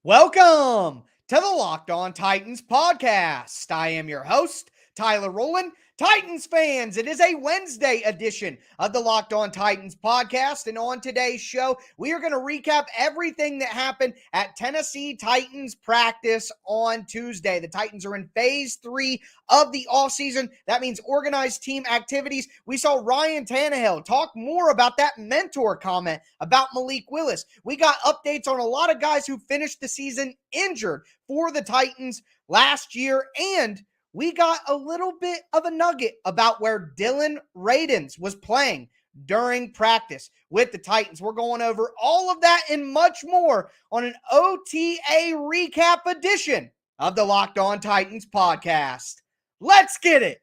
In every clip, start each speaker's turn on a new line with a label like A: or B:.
A: Welcome to the Locked On Titans podcast. I am your host, Tyler Rowland. Titans fans, it is a Wednesday edition of the Locked On Titans podcast. And on today's show, we are going to recap everything that happened at Tennessee Titans practice on Tuesday. The Titans are in phase 3 of the offseason. That means organized team activities. We saw Ryan Tannehill talk more about that mentor comment about Malik Willis. We got updates on a lot of guys who finished the season injured for the Titans last year, and we got a little bit of a nugget about where Dillon Radunz was playing during practice with the Titans. We're going over all of that and much more on an OTA recap edition of the Locked On Titans podcast. Let's get it.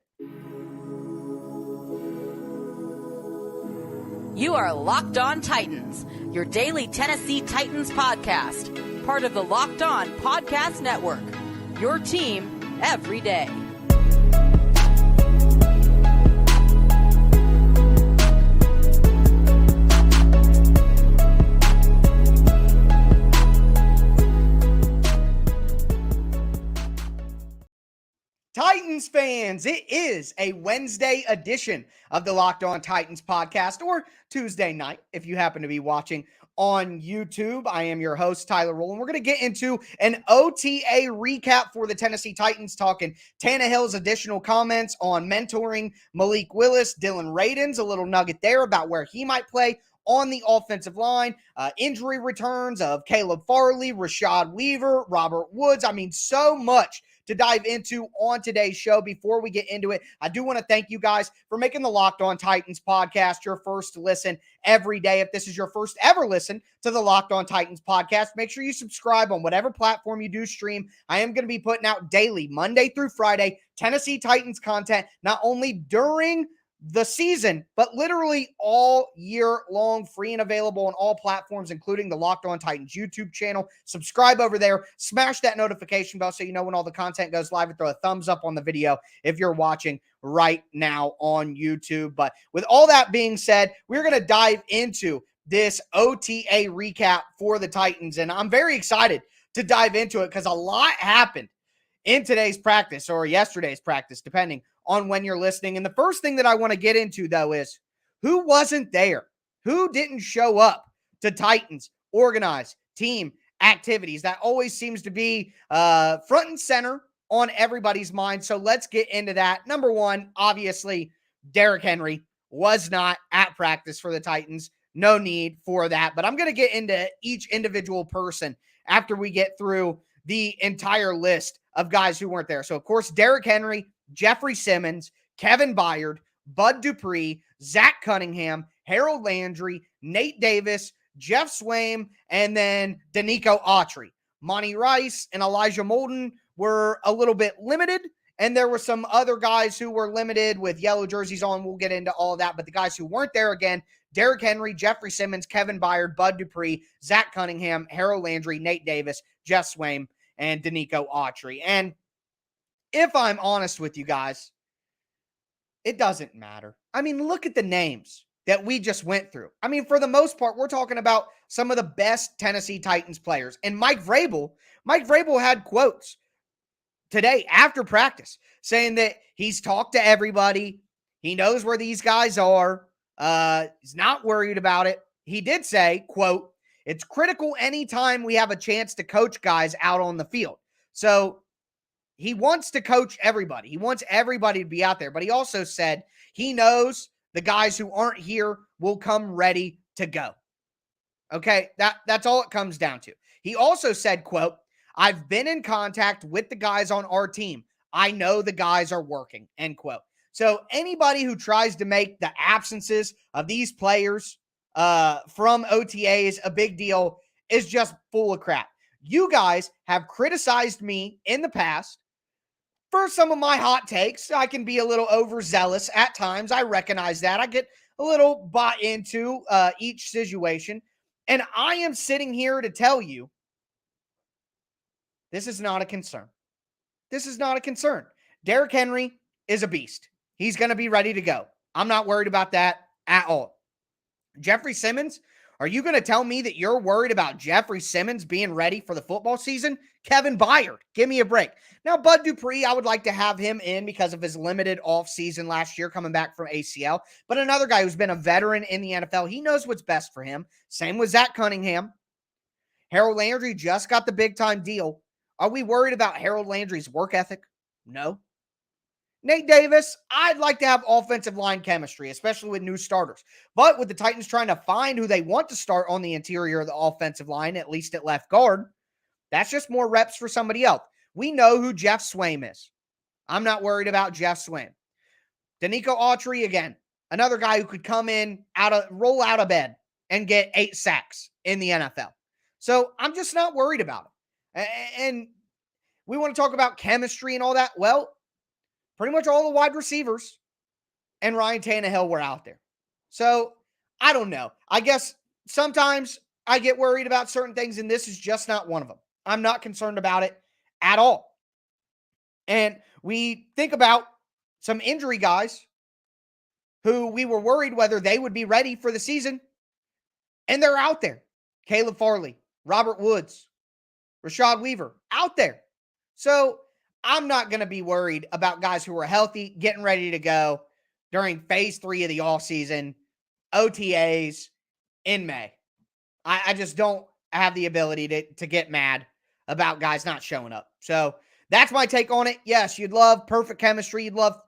B: You are Locked On Titans, your daily Tennessee Titans podcast, part of the Locked On Podcast Network, your team every day.
A: Titans fans, it is a Wednesday edition of the Locked On Titans podcast, or Tuesday night if you happen to be watching on YouTube. I am your host, Tyler Rowland. We're going to get into an OTA recap for the Tennessee Titans, talking Tannehill's additional comments on mentoring Malik Willis, Dillon Radunz, a little nugget there about where he might play on the offensive line, injury returns of Caleb Farley, Rashad Weaver, Robert Woods. I mean, so much to dive into on today's show. Before we get into it, I do want to thank you guys for making the Locked On Titans podcast your first listen every day. If this is your first ever listen to the Locked On Titans podcast, make sure you subscribe on whatever platform you do stream. I am going to be putting out daily, Monday through Friday, Tennessee Titans content, not only during the season, but literally all year long, free and available on all platforms, including the Locked On Titans YouTube channel. Subscribe over there, smash that notification bell so you know when all the content goes live, and throw a thumbs up on the video if you're watching right now on YouTube. But with all that being said, we're going to dive into this OTA recap for the Titans, and I'm very excited to dive into it because a lot happened in today's practice or yesterday's practice, depending on when you're listening. And the first thing that I want to get into, though, is who wasn't there? Who didn't show up to Titans organized team activities? That always seems to be front and center on everybody's mind. So let's get into that. Number one, obviously, Derrick Henry was not at practice for the Titans. No need for that. But I'm going to get into each individual person after we get through the entire list of guys who weren't there. So, of course, Derrick Henry, Jeffrey Simmons, Kevin Byard, Bud Dupree, Zach Cunningham, Harold Landry, Nate Davis, Jeff Swaim, and then Danico Autry. Monty Rice and Elijah Molden were a little bit limited, and there were some other guys who were limited with yellow jerseys on. We'll get into all of that, but the guys who weren't there, again, Derrick Henry, Jeffrey Simmons, Kevin Byard, Bud Dupree, Zach Cunningham, Harold Landry, Nate Davis, Jeff Swaim, and Danico Autry. And if I'm honest with you guys, it doesn't matter. I mean, look at the names that we just went through. I mean, for the most part, we're talking about some of the best Tennessee Titans players. And Mike Vrabel had quotes today after practice saying that he's talked to everybody. He knows where these guys are. He's not worried about it. He did say, quote, "It's critical anytime we have a chance to coach guys out on the field." So he wants to coach everybody. He wants everybody to be out there. But he also said he knows the guys who aren't here will come ready to go. Okay, that's all it comes down to. He also said, quote, "I've been in contact with the guys on our team. I know the guys are working," end quote. So anybody who tries to make the absences of these players from OTAs a big deal is just full of crap. You guys have criticized me in the past for some of my hot takes. I can be a little overzealous at times. I recognize that. I get a little bought into each situation. And I am sitting here to tell you this is not a concern. This is not a concern. Derrick Henry is a beast. He's going to be ready to go. I'm not worried about that at all. Jeffrey Simmons Are you going to tell me that you're worried about Jeffrey Simmons being ready for the football season? Kevin Byard, give me a break. Now, Bud Dupree, I would like to have him in because of his limited offseason last year coming back from ACL. But another guy who's been a veteran in the NFL, he knows what's best for him. Same with Zach Cunningham. Harold Landry just got the big-time deal. Are we worried about Harold Landry's work ethic? No. Nate Davis, I'd like to have offensive line chemistry, especially with new starters. But with the Titans trying to find who they want to start on the interior of the offensive line, at least at left guard, that's just more reps for somebody else. We know who Jeff Swaim is. I'm not worried about Jeff Swaim. Danico Autry, again, another guy who could come in, roll out of bed and get 8 sacks in the NFL. So I'm just not worried about him. And we want to talk about chemistry and all that. Well, pretty much all the wide receivers and Ryan Tannehill were out there. So I don't know. I guess sometimes I get worried about certain things, and this is just not one of them. I'm not concerned about it at all. And we think about some injury guys who we were worried whether they would be ready for the season, and they're out there. Caleb Farley, Robert Woods, Rashad Weaver, out there. So I'm not going to be worried about guys who are healthy, getting ready to go during phase 3 of the offseason, OTAs in May. I just don't have the ability to get mad about guys not showing up. So that's my take on it. Yes, you'd love perfect chemistry. You'd love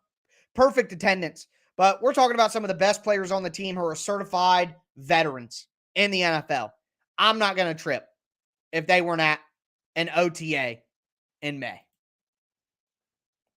A: perfect attendance. But we're talking about some of the best players on the team who are certified veterans in the NFL. I'm not going to trip if they weren't at an OTA in May.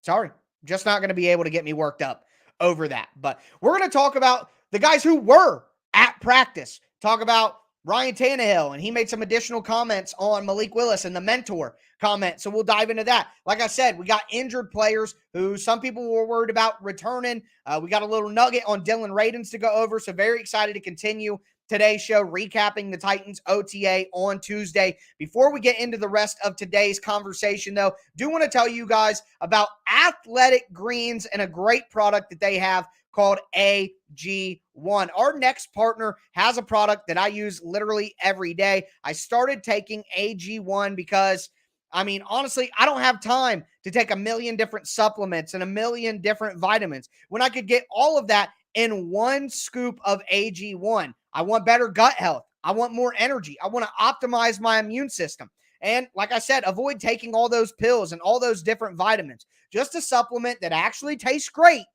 A: Sorry, just not going to be able to get me worked up over that. But we're going to talk about the guys who were at practice. Talk about Ryan Tannehill, and he made some additional comments on Malik Willis and the mentor comment. So we'll dive into that. Like I said, we got injured players who some people were worried about returning. We got a little nugget on Dillon Radunz to go over. So very excited to continue today's show, recapping the Titans OTA on Tuesday. Before we get into the rest of today's conversation, though, do want to tell you guys about Athletic Greens and a great product that they have called AG1. Our next partner has a product that I use literally every day. I started taking AG1 because, honestly, I don't have time to take a million different supplements and a million different vitamins when I could get all of that in one scoop of AG1. I want better gut health. I want more energy. I want to optimize my immune system. And like I said, avoid taking all those pills and all those different vitamins. Just a supplement that actually tastes great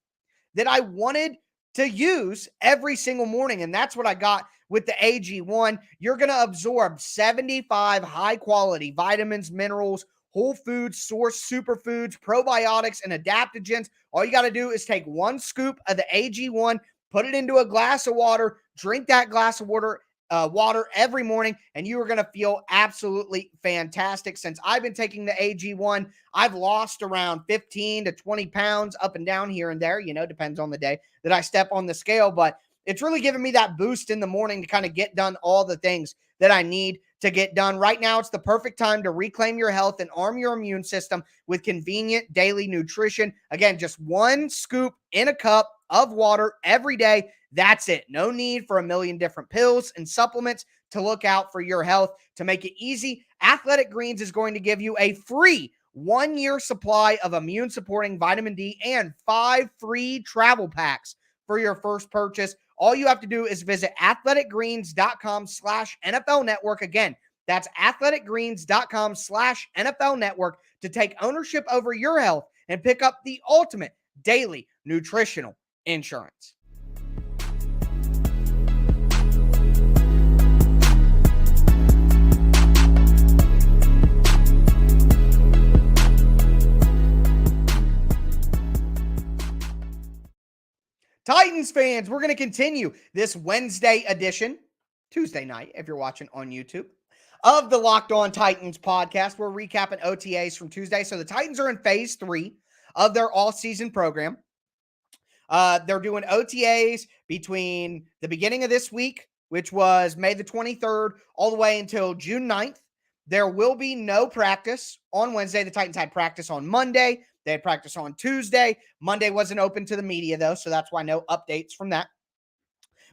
A: that I wanted to use every single morning. And that's what I got with the AG1. You're going to absorb 75 high quality vitamins, minerals, whole food source superfoods, probiotics, and adaptogens. All you got to do is take one scoop of the AG1, put it into a glass of water, drink that glass of water every morning, and you are going to feel absolutely fantastic. Since I've been taking the AG1, I've lost around 15 to 20 pounds up and down here and there. Depends on the day that I step on the scale, but it's really given me that boost in the morning to kind of get done all the things that I need to get done. Right now, it's the perfect time to reclaim your health and arm your immune system with convenient daily nutrition. Again, just one scoop in a cup of water every day. That's it. No need for a million different pills and supplements to look out for your health. To make it easy, Athletic Greens is going to give you a free 1-year supply of immune supporting vitamin D and 5 free travel packs for your first purchase. All you have to do is visit athleticgreens.com/NFL network. Again, that's athleticgreens.com/NFL network to take ownership over your health and pick up the ultimate daily nutritional insurance. Titans fans, we're going to continue this Wednesday edition, Tuesday night, if you're watching on YouTube, of the Locked On Titans podcast. We're recapping OTAs from Tuesday. So the Titans are in phase 3 of their all-season program. They're doing OTAs between the beginning of this week, which was May the 23rd, all the way until June 9th. There will be no practice on Wednesday. The Titans had practice on Monday. They had practice on Tuesday. Monday wasn't open to the media, though, so that's why no updates from that.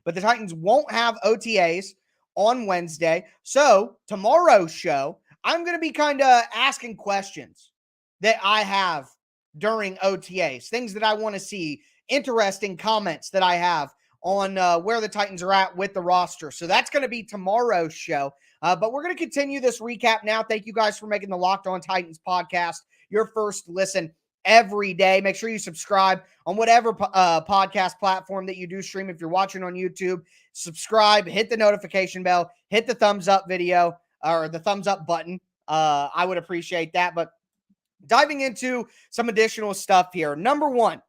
A: But the Titans won't have OTAs on Wednesday. So tomorrow's show, I'm going to be kind of asking questions that I have during OTAs, things that I want to see, interesting comments that I have on where the Titans are at with the roster. So that's going to be tomorrow's show. But we're going to continue this recap now. Thank you guys for making the Locked On Titans podcast your first listen every day. Make sure you subscribe on whatever podcast platform that you do stream. If you're watching on YouTube, subscribe, hit the notification bell, hit the thumbs up video or the thumbs up button. I would appreciate that. But diving into some additional stuff here. Number one,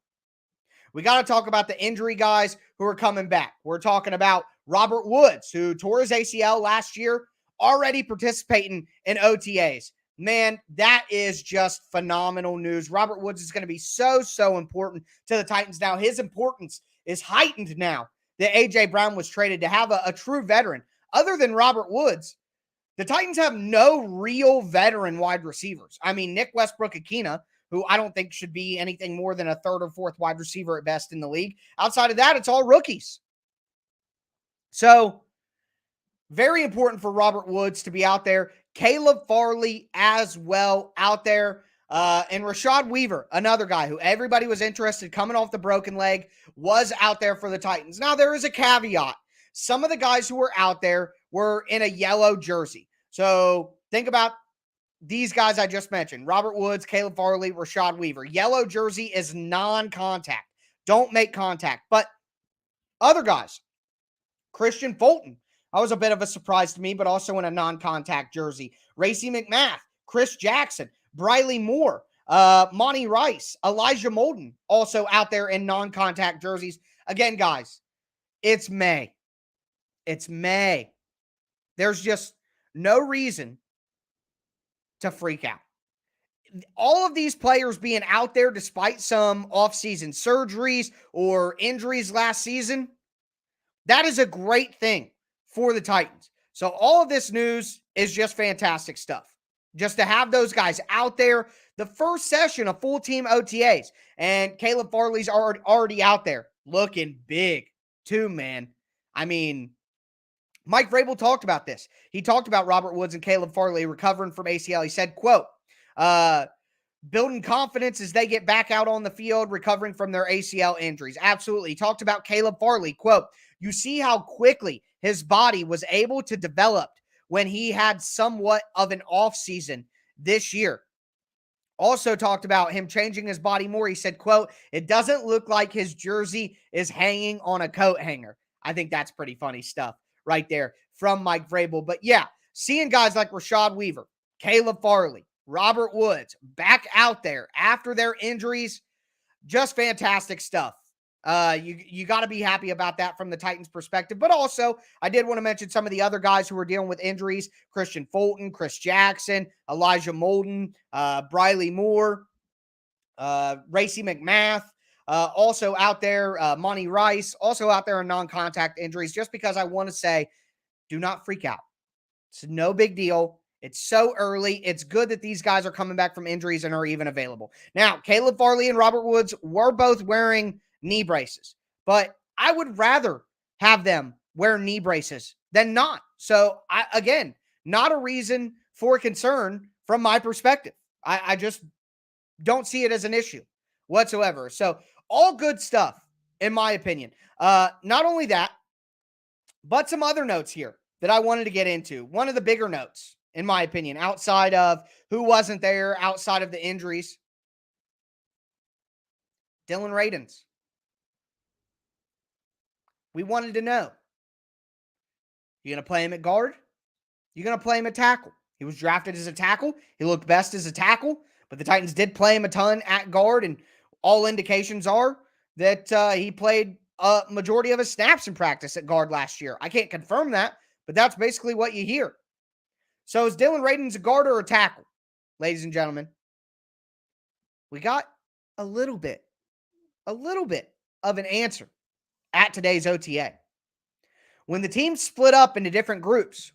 A: we got to talk about the injury guys who are coming back. We're talking about Robert Woods, who tore his ACL last year, already participating in OTAs. Man, that is just phenomenal news. Robert Woods is going to be so important to the Titans now. His importance is heightened now that A.J. Brown was traded to have a true veteran. Other than Robert Woods, the Titans have no real veteran wide receivers. I mean, Nick Westbrook-Ikhine, who I don't think should be anything more than a third or fourth wide receiver at best in the league. Outside of that, it's all rookies. So, very important for Robert Woods to be out there. Caleb Farley as well out there. And Rashad Weaver, another guy who everybody was interested coming off the broken leg, was out there for the Titans. Now, there is a caveat. Some of the guys who were out there were in a yellow jersey. So think about these guys I just mentioned. Robert Woods, Caleb Farley, Rashad Weaver. Yellow jersey is non-contact. Don't make contact. But other guys, Christian Fulton. That was a bit of a surprise to me, but also in a non-contact jersey. Racey McMath, Chris Jackson, Briley Moore, Monty Rice, Elijah Molden, also out there in non-contact jerseys. Again, guys, it's May. It's May. There's just no reason to freak out. All of these players being out there despite some offseason surgeries or injuries last season, that is a great thing for the Titans. So all of this news is just fantastic stuff. Just to have those guys out there, the first session of full team OTAs, and Caleb Farley's already out there looking big too, man. I mean, Mike Vrabel talked about this. He talked about Robert Woods and Caleb Farley recovering from ACL. He said, quote, building confidence as they get back out on the field, recovering from their ACL injuries. Absolutely. He talked about Caleb Farley, quote, you see how quickly his body was able to develop when he had somewhat of an off season this year. Also talked about him changing his body more. He said, quote, it doesn't look like his jersey is hanging on a coat hanger. I think that's pretty funny stuff right there from Mike Vrabel. But yeah, seeing guys like Rashad Weaver, Caleb Farley, Robert Woods back out there after their injuries, just fantastic stuff. You got to be happy about that from the Titans perspective. But also, I did want to mention some of the other guys who were dealing with injuries: Christian Fulton, Chris Jackson, Elijah Molden, Briley Moore, Racey McMath, also out there, Monty Rice, also out there in non-contact injuries, just because I want to say, do not freak out. It's no big deal. It's so early. It's good that these guys are coming back from injuries and are even available. Now, Caleb Farley and Robert Woods were both wearing knee braces, but I would rather have them wear knee braces than not. So, again, not a reason for concern from my perspective. I just don't see it as an issue whatsoever. So, all good stuff, in my opinion. Not only that, but some other notes here that I wanted to get into. One of the bigger notes, in my opinion, outside of who wasn't there, outside of the injuries, Dillon Radunz. We wanted to know, you going to play him at guard? You going to play him at tackle? He was drafted as a tackle. He looked best as a tackle, but the Titans did play him a ton at guard, and all indications are that he played a majority of his snaps in practice at guard last year. I can't confirm that, but that's basically what you hear. So is Dillon Radunz a guard or a tackle? Ladies and gentlemen, we got a little bit of an answer at today's OTA. When the team split up into different groups,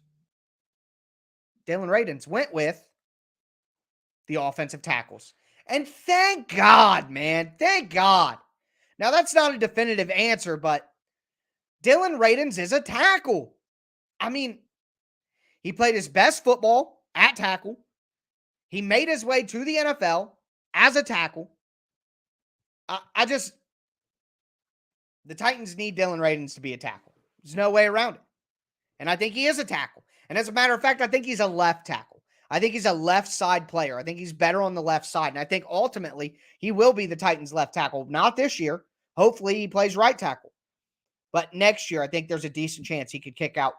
A: Dillon Radunz went with the offensive tackles. And thank God, man. Thank God. Now, that's not a definitive answer, but Dillon Radunz is a tackle. I mean, He played his best football at tackle. He made his way to the NFL as a tackle. The Titans need Dillon Radunz to be a tackle. There's no way around it. And I think he is a tackle. And as a matter of fact, I think he's a left tackle. I think he's a left side player. I think he's better on the left side. And I think ultimately he will be the Titans left tackle. Not this year. Hopefully he plays right tackle. But next year, I think there's a decent chance he could kick out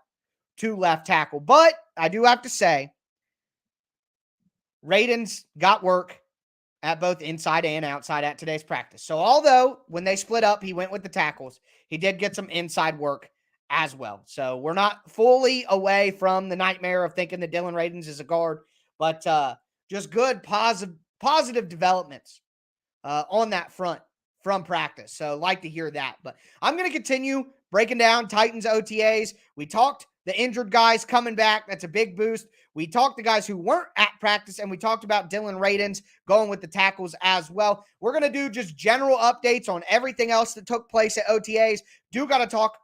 A: to left tackle. But I do have to say, Radunz got work at both inside and outside at today's practice. So although when they split up, he went with the tackles, he did get some inside work as well. So we're not fully away from the nightmare of thinking that Dillon Radunz is a guard, but just good positive developments on that front from practice. So like to hear that. But I'm going to continue breaking down Titans OTAs. We talked the injured guys coming back. That's a big boost. We talked the guys who weren't at practice, and we talked about Dillon Radunz going with the tackles as well. We're going to do just general updates on everything else that took place at OTAs. Do got to talk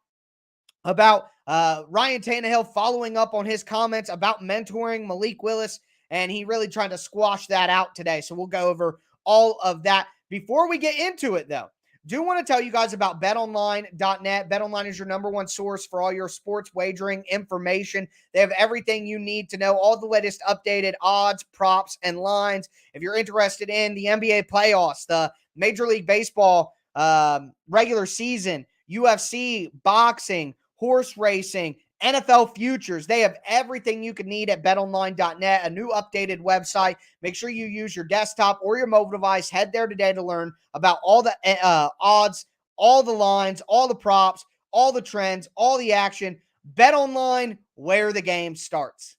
A: about Ryan Tannehill following up on his comments about mentoring Malik Willis, and he really trying to squash that out today. So we'll go over all of that. Before we get into it, though, do want to tell you guys about BetOnline.net. BetOnline is your number one source for all your sports wagering information. They have everything you need to know, all the latest updated odds, props, and lines. If you're interested in the NBA playoffs, the Major League Baseball regular season, UFC, boxing, horse racing, NFL futures, they have everything you could need at betonline.net, a new updated website. Make sure you use your desktop or your mobile device. Head there today to learn about all the odds, all the lines, all the props, all the trends, all the action. BetOnline, where the game starts.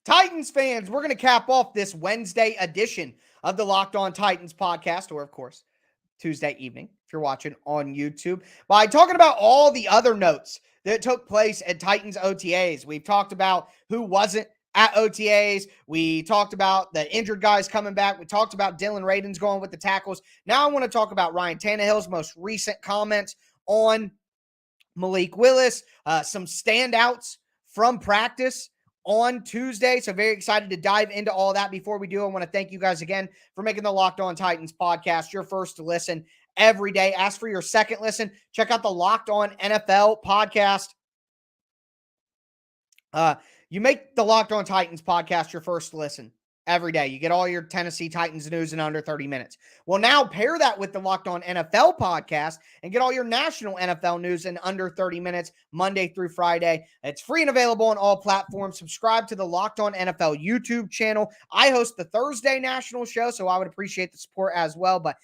A: Titans fans, we're going to cap off this Wednesday edition of the Locked On Titans podcast, or of course, Tuesday evening, if you're watching on YouTube, by talking about all the other notes that took place at Titans OTAs. We've talked about who wasn't at OTAs. We talked about the injured guys coming back. We talked about Dillon Radunz going with the tackles. Now I want to talk about Ryan Tannehill's most recent comments on Malik Willis, some standouts from practice on Tuesday. So very excited to dive into all that. Before we do, I want to thank you guys again for making the Locked On Titans podcast your first to listen every day. Ask for your second listen. Check out the Locked On NFL podcast. You make the Locked On Titans podcast your first listen every day. You get all your Tennessee Titans news in under 30 minutes. Well, now pair that with the Locked On NFL podcast and get all your national NFL news in under 30 minutes, Monday through Friday. It's free and available on all platforms. Subscribe to the Locked On NFL YouTube channel. I host the Thursday national show, so I would appreciate the support as well. But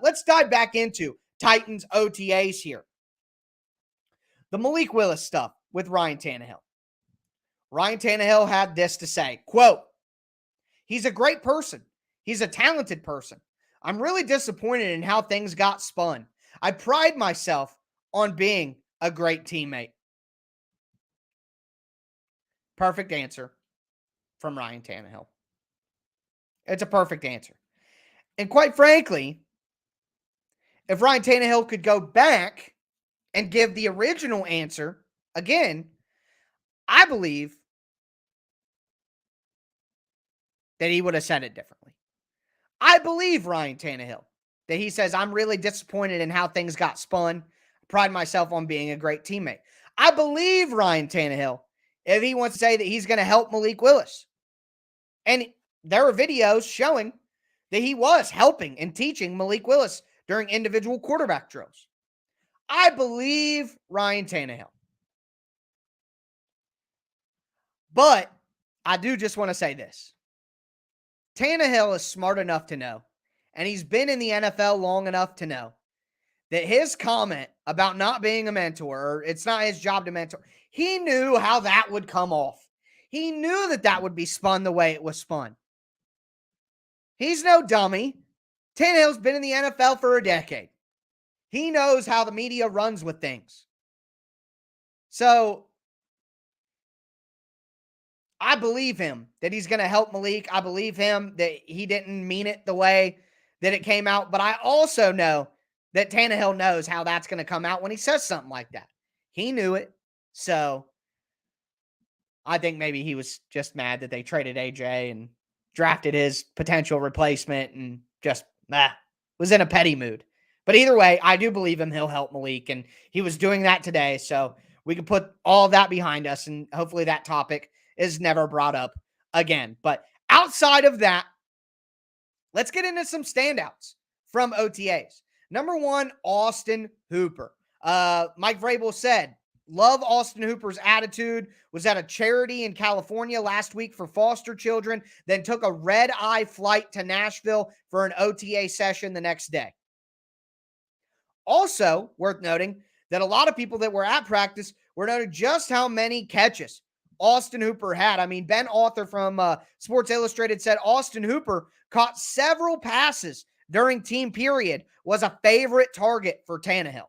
A: let's dive back into Titans OTAs here. The Malik Willis stuff with Ryan Tannehill. Ryan Tannehill had this to say, quote, "He's a great person. He's a talented person. I'm really disappointed in how things got spun. I pride myself on being a great teammate." Perfect answer from Ryan Tannehill. It's a perfect answer. And quite frankly, if Ryan Tannehill could go back and give the original answer again, I believe that he would have said it differently. I believe Ryan Tannehill that he says, "I'm really disappointed in how things got spun. I pride myself on being a great teammate." I believe Ryan Tannehill if he wants to say that he's going to help Malik Willis. And there are videos showing that he was helping and teaching Malik Willis during individual quarterback drills. I believe Ryan Tannehill. But I do just want to say this. Tannehill is smart enough to know, and he's been in the NFL long enough to know, that his comment about not being a mentor, or it's not his job to mentor, he knew how that would come off. He knew that that would be spun the way it was spun. He's no dummy. Tannehill's been in the NFL for a decade. He knows how the media runs with things. So I believe him that he's going to help Malik. I believe him that he didn't mean it the way that it came out. But I also know that Tannehill knows how that's going to come out when he says something like that. He knew it. So I think maybe he was just mad that they traded AJ and drafted his potential replacement and just was in a petty mood. But either way, I do believe him. He'll help Malik, and he was doing that today. So we can put all of that behind us, and hopefully that topic is never brought up again. But outside of that, let's get into some standouts from OTAs. Number one, Austin Hooper. Mike Vrabel said, love Austin Hooper's attitude, was at a charity in California last week for foster children, then took a red-eye flight to Nashville for an OTA session the next day. Also, worth noting that a lot of people that were at practice were noting just how many catches Austin Hooper had. I mean, Ben Author from Sports Illustrated said Austin Hooper caught several passes during team period, was a favorite target for Tannehill.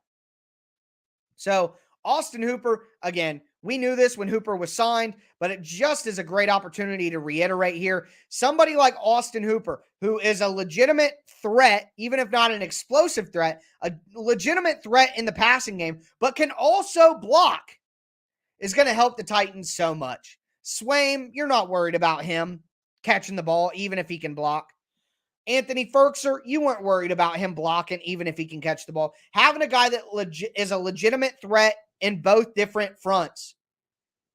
A: So Austin Hooper, again, we knew this when Hooper was signed, but it just is a great opportunity to reiterate here. Somebody like Austin Hooper, who is a legitimate threat, even if not an explosive threat, a legitimate threat in the passing game, but can also block, is going to help the Titans so much. Swaim, you're not worried about him catching the ball, even if he can block. Anthony Ferkser, you weren't worried about him blocking, even if he can catch the ball. Having a guy that is a legitimate threat in both different fronts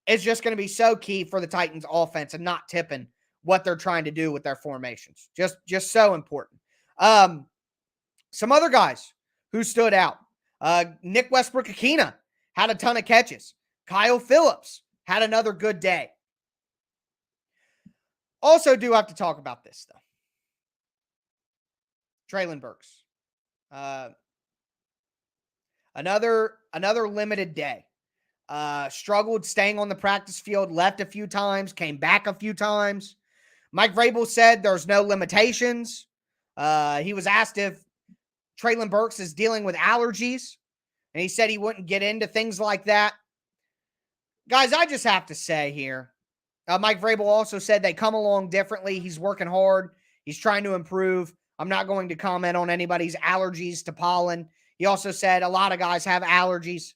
A: is just going to be so key for the Titans offense and not tipping what they're trying to do with their formations. Just so important. Some other guys who stood out. Nick Westbrook-Akina had a ton of catches. Kyle Phillips had another good day. Also do have to talk about this, though. Treylon Burks. Another limited day. Struggled staying on the practice field, left a few times, came back a few times. Mike Vrabel said there's no limitations. He was asked if Treylon Burks is dealing with allergies, and he said he wouldn't get into things like that. Guys, I just have to say here, Mike Vrabel also said they come along differently. He's working hard. He's trying to improve. I'm not going to comment on anybody's allergies to pollen. He also said a lot of guys have allergies.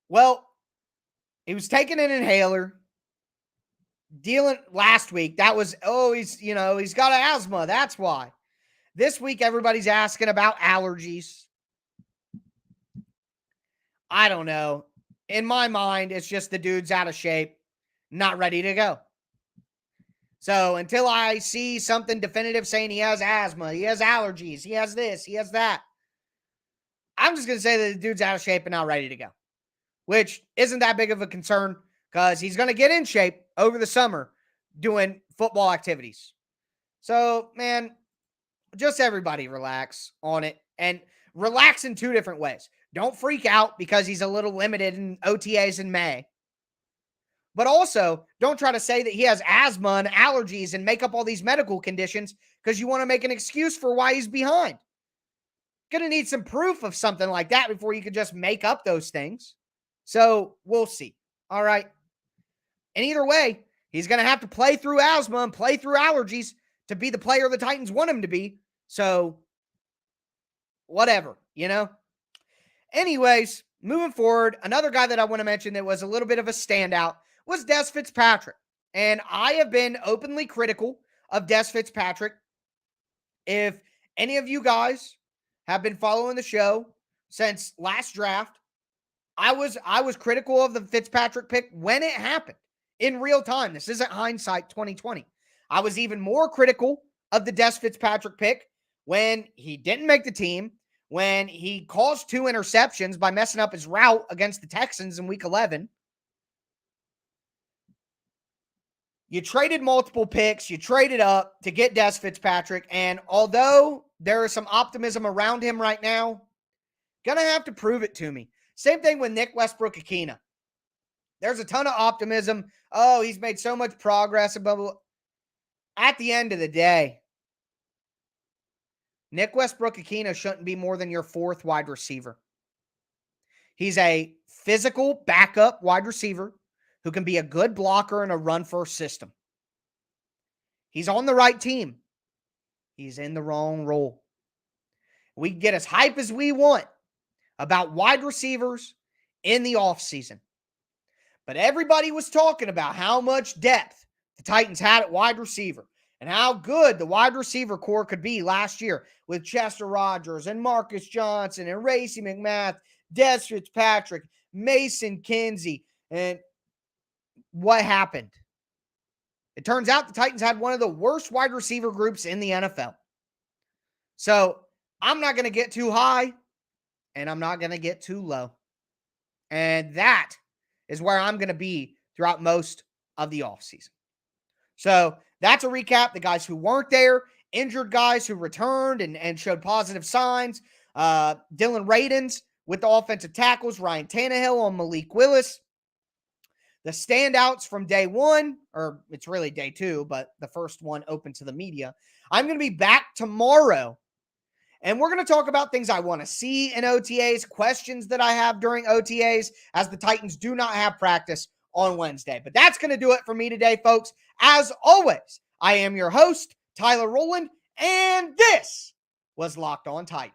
A: Well, he was taking an inhaler. Dealing last week, that was, he's got asthma. That's why. This week, everybody's asking about allergies. I don't know. In my mind, it's just the dude's out of shape, not ready to go. So until I see something definitive saying he has asthma, he has allergies, he has this, he has that, I'm just going to say that the dude's out of shape and not ready to go, which isn't that big of a concern because he's going to get in shape over the summer doing football activities. So, man, just everybody relax on it and relax in two different ways. Don't freak out because he's a little limited in OTAs in May. But also, don't try to say that he has asthma and allergies and make up all these medical conditions because you want to make an excuse for why he's behind. Going to need some proof of something like that before you can just make up those things. So we'll see. All right. And either way, he's going to have to play through asthma and play through allergies to be the player the Titans want him to be. So whatever, Anyways, moving forward, another guy that I want to mention that was a little bit of a standout was Des Fitzpatrick. And I have been openly critical of Des Fitzpatrick. If any of you guys have been following the show since last draft, I was critical of the Fitzpatrick pick when it happened in real time. This isn't hindsight 2020. I was even more critical of the Des Fitzpatrick pick when he didn't make the team, when he caused 2 interceptions by messing up his route against the Texans in week 11. You traded multiple picks. You traded up to get Des Fitzpatrick. And although there is some optimism around him right now, going to have to prove it to me. Same thing with Nick Westbrook-Akina. There's a ton of optimism. Oh, he's made so much progress. Blah, blah, blah. At the end of the day, Nick Westbrook-Akina shouldn't be more than your 4th wide receiver. He's a physical backup wide receiver who can be a good blocker in a run-first system. He's on the right team. He's in the wrong role. We can get as hype as we want about wide receivers in the offseason. But everybody was talking about how much depth the Titans had at wide receiver and how good the wide receiver core could be last year with Chester Rogers and Marcus Johnson and Racey McMath, Des Fitzpatrick, Mason Kinsey. And what happened? It turns out the Titans had one of the worst wide receiver groups in the NFL. So I'm not going to get too high and I'm not going to get too low. And that is where I'm going to be throughout most of the offseason. So that's a recap. The guys who weren't there, injured guys who returned and showed positive signs. Dillon Radunz with the offensive tackles, Ryan Tannehill on Malik Willis. The standouts from day one, or it's really day two, but the first one open to the media. I'm going to be back tomorrow, and we're going to talk about things I want to see in OTAs, questions that I have during OTAs, as the Titans do not have practice on Wednesday. But that's going to do it for me today, folks. As always, I am your host, Tyler Rowland, and this was Locked On Titans.